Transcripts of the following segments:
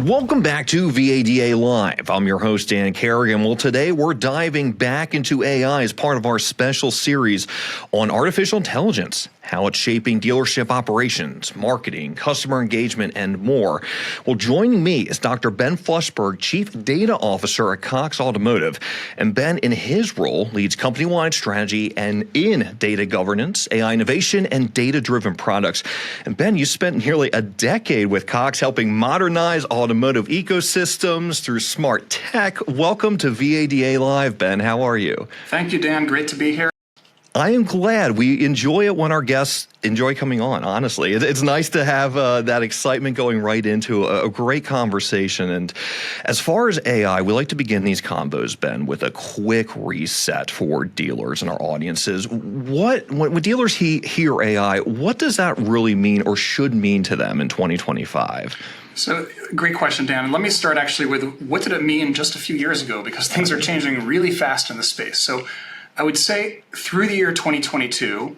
And welcome back to VADA Live. I'm your host, Dan Carrigan. Well, today we're diving back into AI as part of our special series on artificial intelligence, how it's shaping dealership operations, marketing, customer engagement, and more. Well, joining me is Dr. Ben Flusberg, Chief Data Officer at Cox Automotive. And Ben, in his role, leads company-wide strategy and in data governance, AI innovation, and data-driven products. And Ben, you spent nearly a decade with Cox helping modernize automotive ecosystems through smart tech. Welcome to VADA Live, Ben. How are you? Thank you, Dan. Great to be here. I am glad. We enjoy it when our guests enjoy coming on, honestly. It's nice to have that excitement going right into a great conversation. And as far as AI, we like to begin these combos, Ben, with a quick reset for dealers and our audiences. When dealers hear AI, what does that really mean or should mean to them in 2025? So, great question, Dan. And let me start actually with what did it mean just a few years ago, because things are changing really fast in the space. So I would say through the year 2022,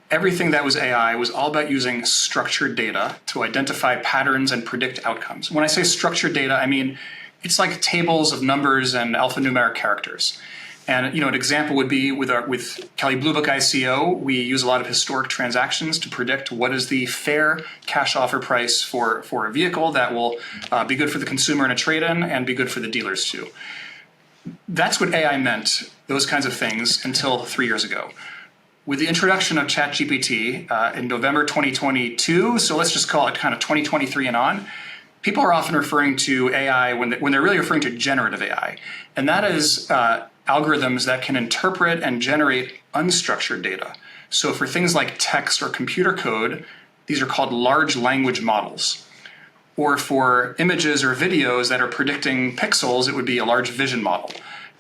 everything that was AI was all about using structured data to identify patterns and predict outcomes. When I say structured data, I mean it's like tables of numbers and alphanumeric characters. And an example would be with Kelley Blue Book ICO, we use a lot of historic transactions to predict what is the fair cash offer price for a vehicle that will be good for the consumer in a trade-in and be good for the dealers too. That's what AI meant, those kinds of things, until 3 years ago. With the introduction of ChatGPT in November 2022, so let's just call it kind of 2023 and on, people are often referring to AI when they're really referring to generative AI. And that is algorithms that can interpret and generate unstructured data. So for things like text or computer code, these are called large language models. Or for images or videos that are predicting pixels, it would be a large vision model.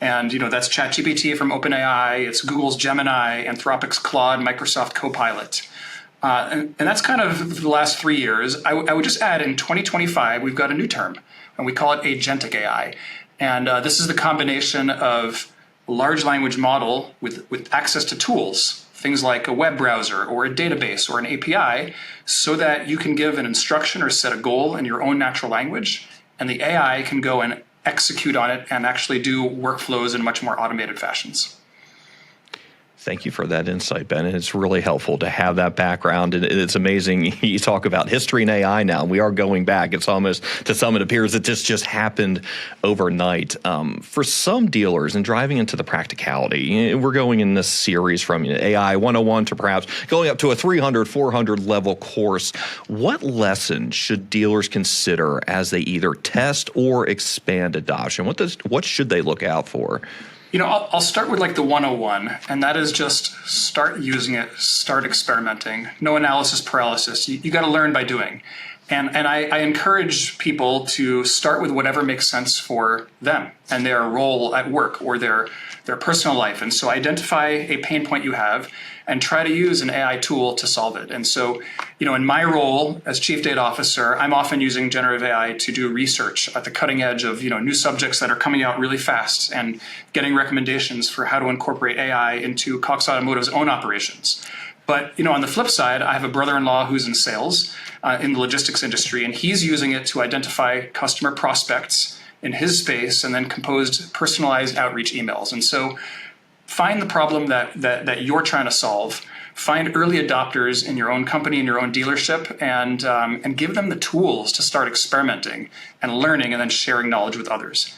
And that's ChatGPT from OpenAI, it's Google's Gemini, Anthropic's Claude, Microsoft Copilot. And that's kind of the last 3 years. I would just add in 2025, we've got a new term, and we call it Agentic AI. And this is the combination of a large language model with access to tools, things like a web browser or a database or an API, so that you can give an instruction or set a goal in your own natural language, and the AI can go and execute on it and actually do workflows in much more automated fashions. Thank you for that insight, Ben. And it's really helpful to have that background. And it's amazing. You talk about history and AI now. We are going back. It's almost, to some, it appears that this just happened overnight. For some dealers, and driving into the practicality, we're going in this series from AI 101 to perhaps going up to a 300, 400 level course. What lessons should dealers consider as they either test or expand adoption? What should they look out for? I'll start with like the 101, and that is just start using it, start experimenting. No analysis paralysis. You got to learn by doing. And I encourage people to start with whatever makes sense for them and their role at work or their personal life. And so identify a pain point you have and try to use an AI tool to solve it. And so, in my role as Chief Data Officer, I'm often using generative AI to do research at the cutting edge of, new subjects that are coming out really fast and getting recommendations for how to incorporate AI into Cox Automotive's own operations. But, on the flip side, I have a brother-in-law who's in sales in the logistics industry, and he's using it to identify customer prospects in his space and then composed personalized outreach emails. And so find the problem that you're trying to solve, find early adopters in your own company, in your own dealership, and give them the tools to start experimenting and learning and then sharing knowledge with others.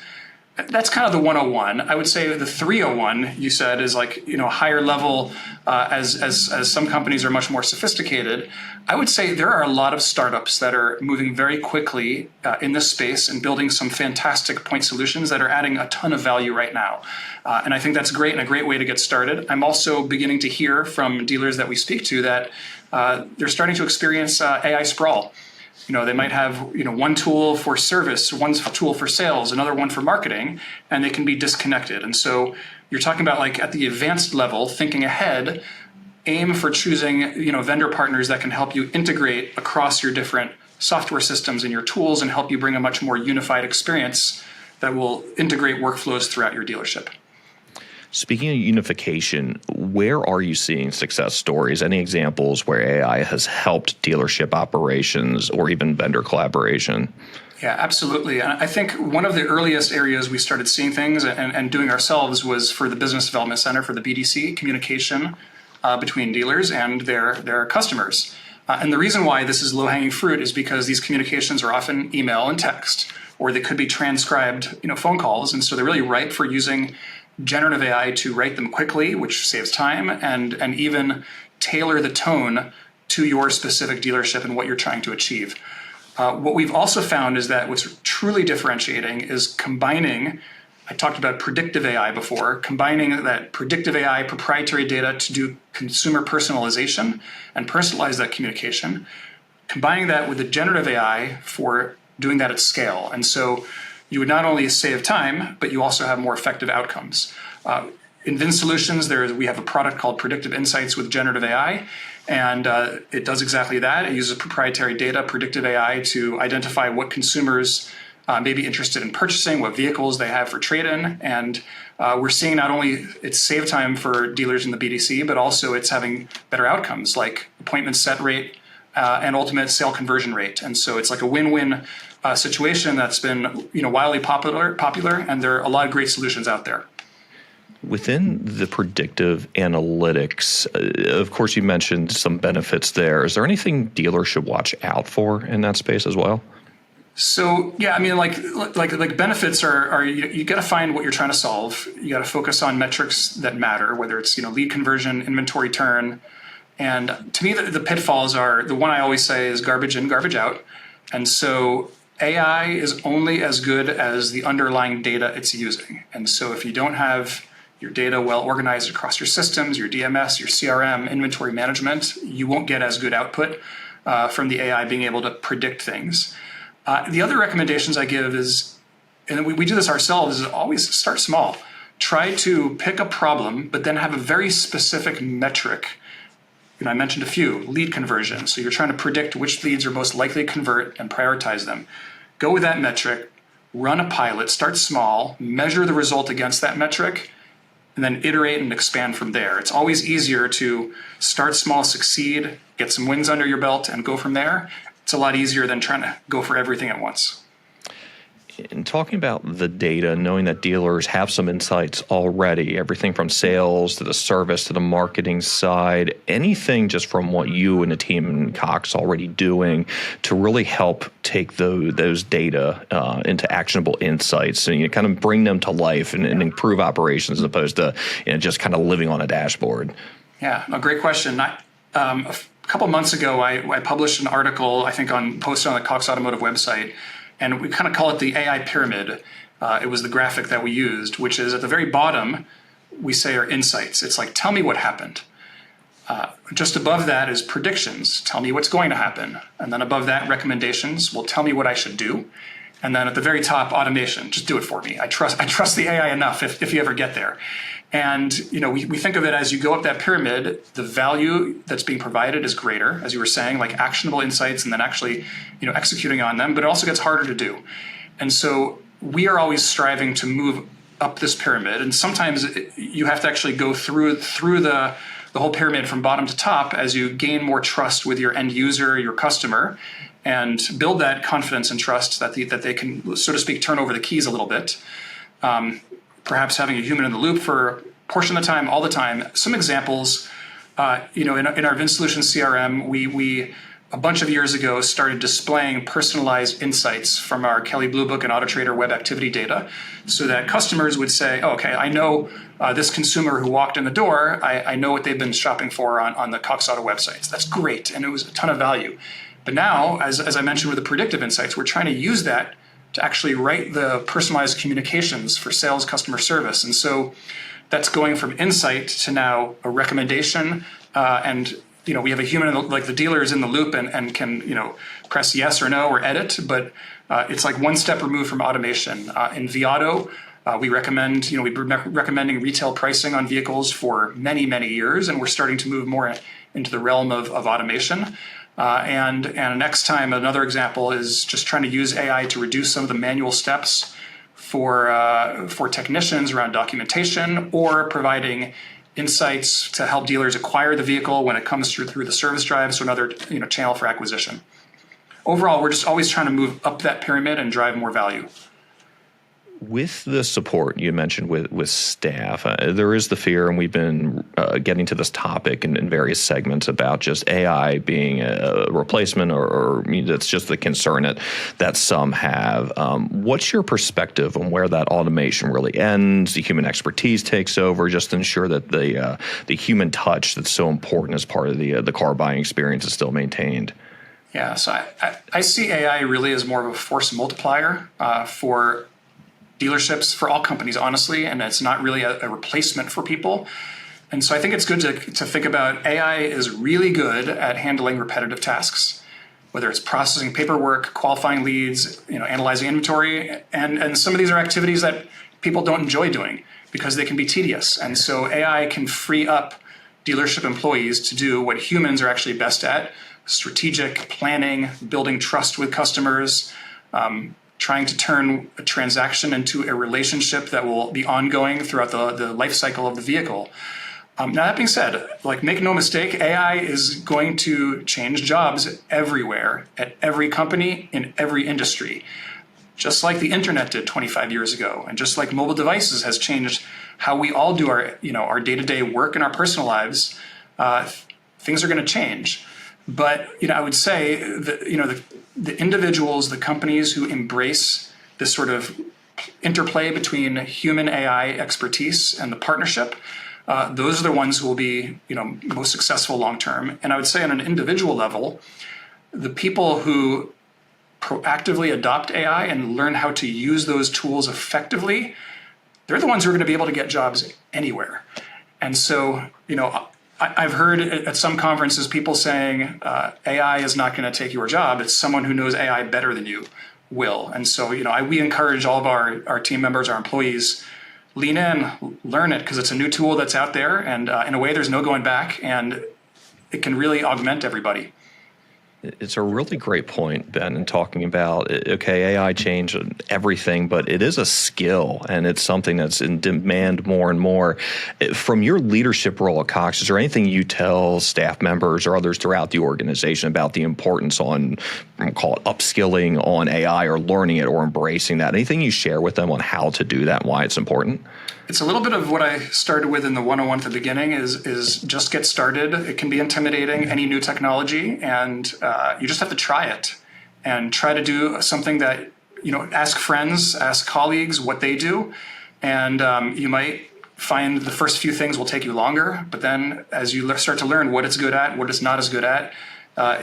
That's kind of the 101. I would say the 301, you said, is like, higher level as some companies are much more sophisticated. I would say there are a lot of startups that are moving very quickly in this space and building some fantastic point solutions that are adding a ton of value right now. And I think that's great and a great way to get started. I'm also beginning to hear from dealers that we speak to that they're starting to experience AI sprawl. They might have, one tool for service, one tool for sales, another one for marketing, and they can be disconnected. And so you're talking about like at the advanced level, thinking ahead, aim for choosing, vendor partners that can help you integrate across your different software systems and your tools and help you bring a much more unified experience that will integrate workflows throughout your dealership. Speaking of unification, where are you seeing success stories? Any examples where AI has helped dealership operations or even vendor collaboration? Yeah, absolutely. And I think one of the earliest areas we started seeing things and doing ourselves was for the Business Development Center, for the BDC, communication between dealers and their customers. And the reason why this is low-hanging fruit is because these communications are often email and text, or they could be transcribed, phone calls. And so they're really ripe for using generative AI to write them quickly, which saves time, and even tailor the tone to your specific dealership and what you're trying to achieve. What we've also found is that what's truly differentiating is combining, I talked about predictive AI before, combining that predictive AI proprietary data to do consumer personalization and personalize that communication, combining that with the generative AI for doing that at scale. And so you would not only save time, but you also have more effective outcomes. In Vin Solutions, we have a product called Predictive Insights with generative AI, and it does exactly that. It uses proprietary data, predictive AI, to identify what consumers may be interested in purchasing, what vehicles they have for trade-in, and we're seeing not only it's save time for dealers in the BDC, but also it's having better outcomes like appointment set rate and ultimate sale conversion rate. And so it's like a win-win situation that's been wildly popular, and there are a lot of great solutions out there. Within the predictive analytics, of course, you mentioned some benefits there. Is there anything dealers should watch out for in that space as well? So yeah, I mean, like benefits are you got to find what you're trying to solve. You got to focus on metrics that matter, whether it's lead conversion, inventory turn, and to me the pitfalls are, the one I always say is garbage in, garbage out, and so AI is only as good as the underlying data it's using, and so if you don't have your data well organized across your systems, your DMS, your CRM, inventory management, you won't get as good output from the AI being able to predict things. The other recommendations I give is, and we do this ourselves, is always start small. Try to pick a problem, but then have a very specific metric. I mentioned a few, lead conversion. So you're trying to predict which leads are most likely to convert and prioritize them. Go with that metric, run a pilot, start small, measure the result against that metric, and then iterate and expand from there. It's always easier to start small, succeed, get some wins under your belt, and go from there. It's a lot easier than trying to go for everything at once. In talking about the data, knowing that dealers have some insights already, everything from sales to the service to the marketing side, anything just from what you and the team in Cox already doing to really help take those data into actionable insights and kind of bring them to life and improve operations as opposed to just kind of living on a dashboard? Yeah, a great question. A couple months ago, I published an article, I think posted on the Cox Automotive website, and we kind of call it the AI pyramid. It was the graphic that we used, which is at the very bottom, we say are insights. It's like, tell me what happened. Just above that is predictions. Tell me what's going to happen. And then above that, recommendations. Well, tell me what I should do. And then at the very top, automation. Just do it for me. I trust the AI enough if you ever get there. And we think of it as you go up that pyramid, the value that's being provided is greater, as you were saying, like actionable insights, and then actually executing on them. But it also gets harder to do. And so we are always striving to move up this pyramid. And sometimes you have to actually go through the whole pyramid from bottom to top as you gain more trust with your end user, your customer, and build that confidence and trust that they can, so to speak, turn over the keys a little bit. Perhaps having a human in the loop for a portion of the time, all the time. Some examples, in our Vin Solutions CRM, we a bunch of years ago started displaying personalized insights from our Kelley Blue Book and AutoTrader web activity data, so that customers would say, oh, okay, I know this consumer who walked in the door, I know what they've been shopping for on the Cox Auto websites. That's great, and it was a ton of value. But now, as I mentioned with the predictive insights, we're trying to use that to actually write the personalized communications for sales customer service. And so that's going from insight to now a recommendation. And we have a human, like the dealer is in the loop and can press yes or no or edit, but it's like one step removed from automation. In VADA, we recommend, we've been recommending retail pricing on vehicles for many, many years, and we're starting to move more into the realm of automation. And next time, another example is just trying to use AI to reduce some of the manual steps for technicians around documentation, or providing insights to help dealers acquire the vehicle when it comes through the service drive, so another channel for acquisition. Overall, we're just always trying to move up that pyramid and drive more value. With the support you mentioned with staff, there is the fear, and we've been getting to this topic in various segments about just AI being a replacement, or that's just the concern that some have. What's your perspective on where that automation really ends, the human expertise takes over, just to ensure that the human touch that's so important as part of the car buying experience is still maintained? Yeah, so I see AI really as more of a force multiplier for dealerships, for all companies, honestly, and it's not really a replacement for people. And so I think it's good to think about AI is really good at handling repetitive tasks, whether it's processing paperwork, qualifying leads, analyzing inventory, and some of these are activities that people don't enjoy doing because they can be tedious. And so AI can free up dealership employees to do what humans are actually best at: strategic planning, building trust with customers, trying to turn a transaction into a relationship that will be ongoing throughout the life cycle of the vehicle. Now, that being said, make no mistake, AI is going to change jobs everywhere, at every company, in every industry. Just like the internet did 25 years ago, and just like mobile devices has changed how we all do our day-to-day work in our personal lives, things are going to change. But I would say that the individuals, the companies who embrace this sort of interplay between human AI expertise and the partnership, those are the ones who will be most successful long term. And I would say on an individual level, the people who proactively adopt AI and learn how to use those tools effectively, they're the ones who are going to be able to get jobs anywhere. And so I've heard at some conferences people saying AI is not going to take your job. It's someone who knows AI better than you will. And so, we encourage all of our team members, our employees, lean in, learn it, because it's a new tool that's out there. And in a way, there's no going back, and it can really augment everybody. It's a really great point, Ben, in talking about, okay, AI changed everything, but it is a skill, and it's something that's in demand more and more. From your leadership role at Cox, is there anything you tell staff members or others throughout the organization about the importance on, call it upskilling on AI, or learning it or embracing that? Anything you share with them on how to do that and why it's important? It's a little bit of what I started with in the 101 at the beginning is just get started. It can be intimidating, any new technology, and you just have to try it and try to do something that, ask friends, ask colleagues what they do. And you might find the first few things will take you longer, but then as you start to learn what it's good at, what it's not as good at,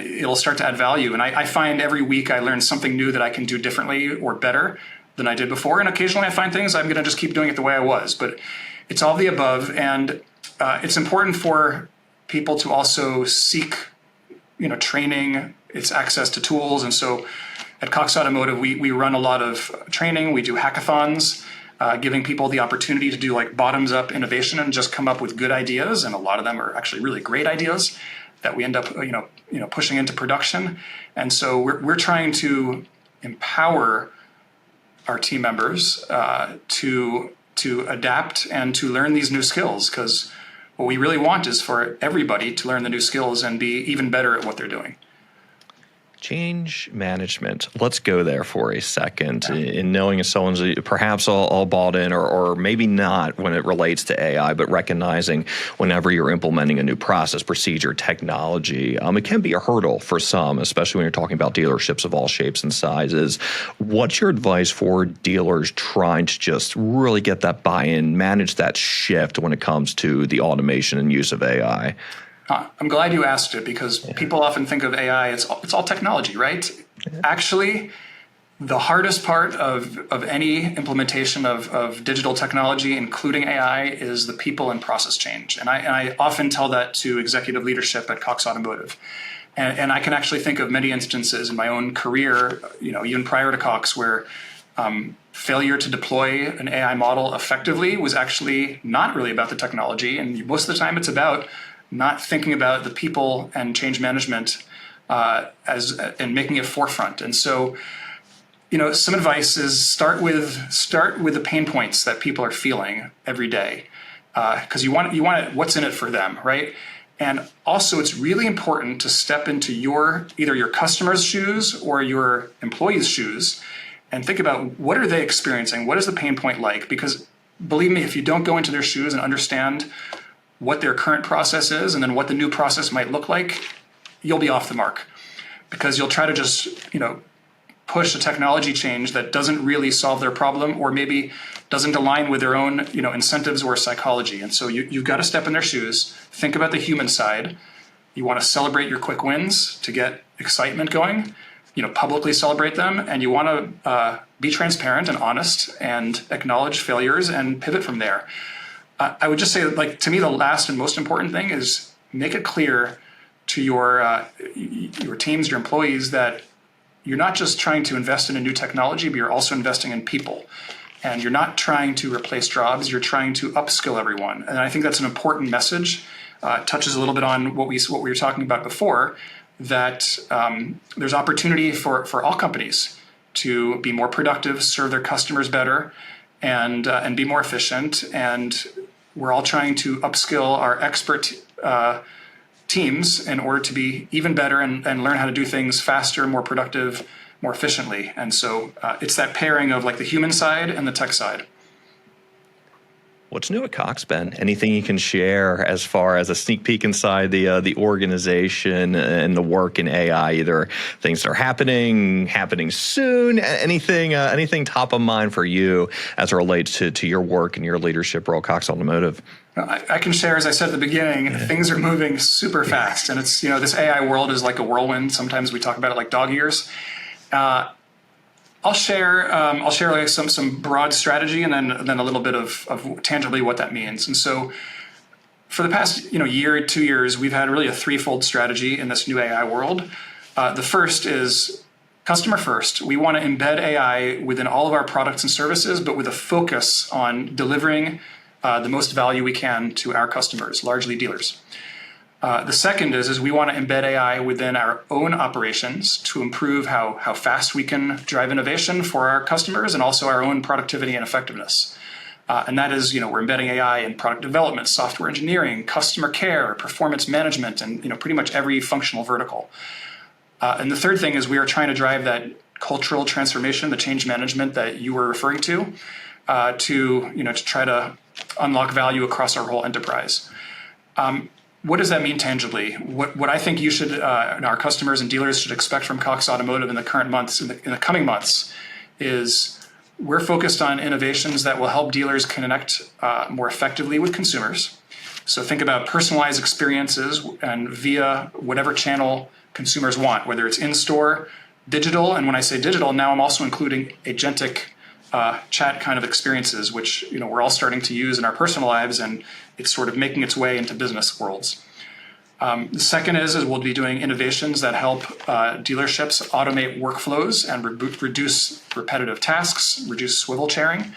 it'll start to add value. And I find every week I learn something new that I can do differently or better than I did before. And occasionally I find things I'm going to just keep doing it the way I was. But it's all the above. And it's important for people to also seek, training, it's access to tools. And so at Cox Automotive, we run a lot of training. We do hackathons, giving people the opportunity to do bottoms up innovation and just come up with good ideas. And a lot of them are actually really great ideas that we end up, pushing into production. And so we're trying to empower our team members to adapt and to learn these new skills, because what we really want is for everybody to learn the new skills and be even better at what they're doing. Change management. Let's go there for a second. Yeah. In knowing if someone's perhaps all bought in or maybe not when it relates to AI, but recognizing whenever you're implementing a new process, procedure, technology, it can be a hurdle for some, especially when you're talking about dealerships of all shapes and sizes. What's your advice for dealers trying to just really get that buy-in, manage that shift when it comes to the automation and use of AI? I'm glad you asked it, because people often think of AI, it's all technology, right? Yeah. Actually, the hardest part of any implementation of digital technology, including AI, is the people and process change. And I often tell that to executive leadership at Cox Automotive. And I can actually think of many instances in my own career, even prior to Cox, where failure to deploy an AI model effectively was actually not really about the technology. And most of the time it's about not thinking about the people and change management and making it forefront. And so some advice is start with the pain points that people are feeling every day, because you want what's in it for them, right? And also, it's really important to step into either your customer's shoes or your employee's shoes and think about what are they experiencing? What is the pain point like? Because believe me, if you don't go into their shoes and understand what their current process is and then what the new process might look like, you'll be off the mark, because you'll try to just, push a technology change that doesn't really solve their problem, or maybe doesn't align with their own, incentives or psychology. And so you've got to step in their shoes, think about the human side. You want to celebrate your quick wins to get excitement going, publicly celebrate them, and you want to be transparent and honest and acknowledge failures and pivot from there. I would just say, to me, the last and most important thing is make it clear to your teams, your employees, that you're not just trying to invest in a new technology, but you're also investing in people. And you're not trying to replace jobs, you're trying to upskill everyone. And I think that's an important message. It touches a little bit on what we were talking about before, that there's opportunity for all companies to be more productive, serve their customers better, and be more efficient. And we're all trying to upskill our expert teams in order to be even better and learn how to do things faster, more productive, more efficiently. And so it's that pairing of the human side and the tech side. What's new at Cox, Ben? Anything you can share as far as a sneak peek inside the organization and the work in AI? Either things that are happening soon, anything top of mind for you as it relates to your work and your leadership role at Cox Automotive? I can share, as I said at the beginning, things are moving super fast, and it's this AI world is like a whirlwind. Sometimes we talk about it like dog years. I'll share some broad strategy and then a little bit of tangibly what that means. And so, for the past year, 2 years, we've had really a threefold strategy in this new AI world. The first is customer first. We want to embed AI within all of our products and services, but with a focus on delivering the most value we can to our customers, largely dealers. The second is we want to embed AI within our own operations to improve how fast we can drive innovation for our customers and also our own productivity and effectiveness. And that is, we're embedding AI in product development, software engineering, customer care, performance management, and pretty much every functional vertical. And the third thing is we are trying to drive that cultural transformation, the change management that you were referring to try to unlock value across our whole enterprise. What does that mean tangibly? What I think you should, our customers and dealers should expect from Cox Automotive in the coming months, is we're focused on innovations that will help dealers connect more effectively with consumers. So think about personalized experiences and via whatever channel consumers want, whether it's in-store, digital, and when I say digital, now I'm also including agentic chat kind of experiences, which we're all starting to use in our personal lives, and it's sort of making its way into business worlds. The second is we'll be doing innovations that help dealerships automate workflows and reduce repetitive tasks, reduce swivel chairing,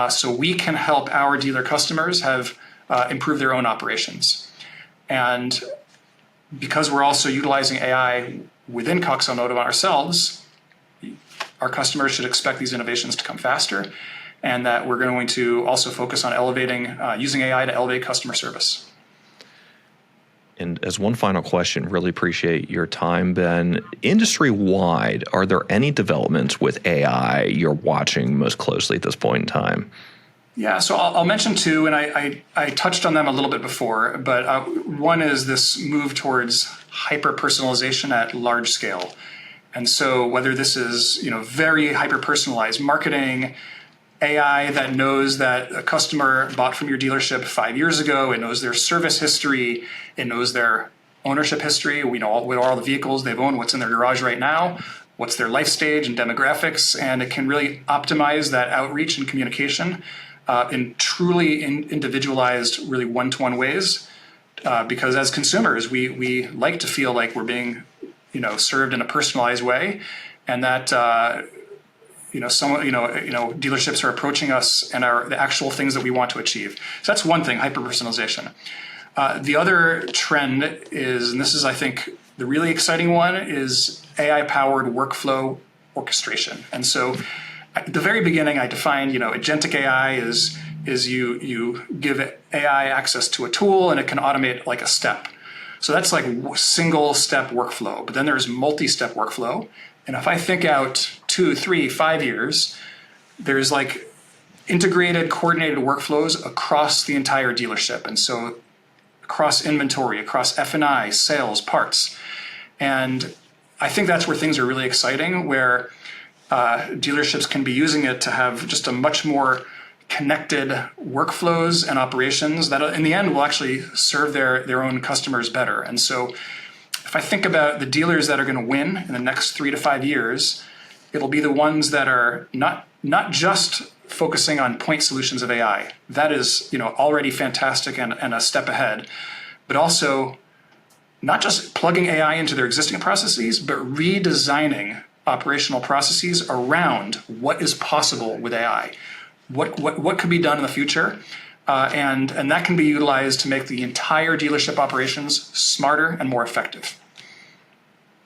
so we can help our dealer customers have improve their own operations. And because we're also utilizing AI within Cox Automotive ourselves, our customers should expect these innovations to come faster, and that we're going to also focus on using AI to elevate customer service. And as one final question, really appreciate your time, Ben. Industry-wide, are there any developments with AI you're watching most closely at this point in time? Yeah, so I'll mention two, and I touched on them a little bit before, but one is this move towards hyper-personalization at large scale. And so whether this is very hyper-personalized marketing, AI that knows that a customer bought from your dealership 5 years ago, it knows their service history, it knows their ownership history, we know what are all the vehicles they've owned, what's in their garage right now, what's their life stage and demographics, and it can really optimize that outreach and communication in truly individualized, really one-to-one ways. Because as consumers, we like to feel like we're being served in a personalized way, and that dealerships are approaching us and are the actual things that we want to achieve. So that's one thing, hyper-personalization. The other trend is, and this is I think the really exciting one, is AI-powered workflow orchestration. And so at the very beginning, I defined, agentic AI is you give AI access to a tool and it can automate like a step. So that's like single step workflow, but then there's multi-step workflow. And if I think out 2, 3, 5 years, there's like integrated, coordinated workflows across the entire dealership. And so across inventory, across F&I, sales, parts. And I think that's where things are really exciting, where dealerships can be using it to have just a much more connected workflows and operations that in the end will actually serve their own customers better. And so if I think about the dealers that are going to win in the next 3 to 5 years, it'll be the ones that are not just focusing on point solutions of AI. That is, already fantastic and a step ahead, but also not just plugging AI into their existing processes, but redesigning operational processes around what is possible with AI. What could be done in the future, and that can be utilized to make the entire dealership operations smarter and more effective.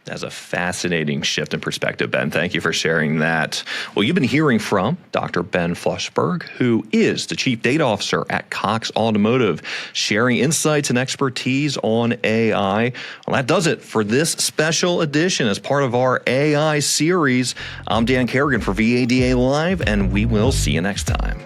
That's a fascinating shift in perspective, Ben. Thank you for sharing that. Well, you've been hearing from Dr. Ben Flusberg, who is the Chief Data Officer at Cox Automotive, sharing insights and expertise on AI. Well, that does it for this special edition as part of our AI series. I'm Dan Carrigan for VADA Live, and we will see you next time.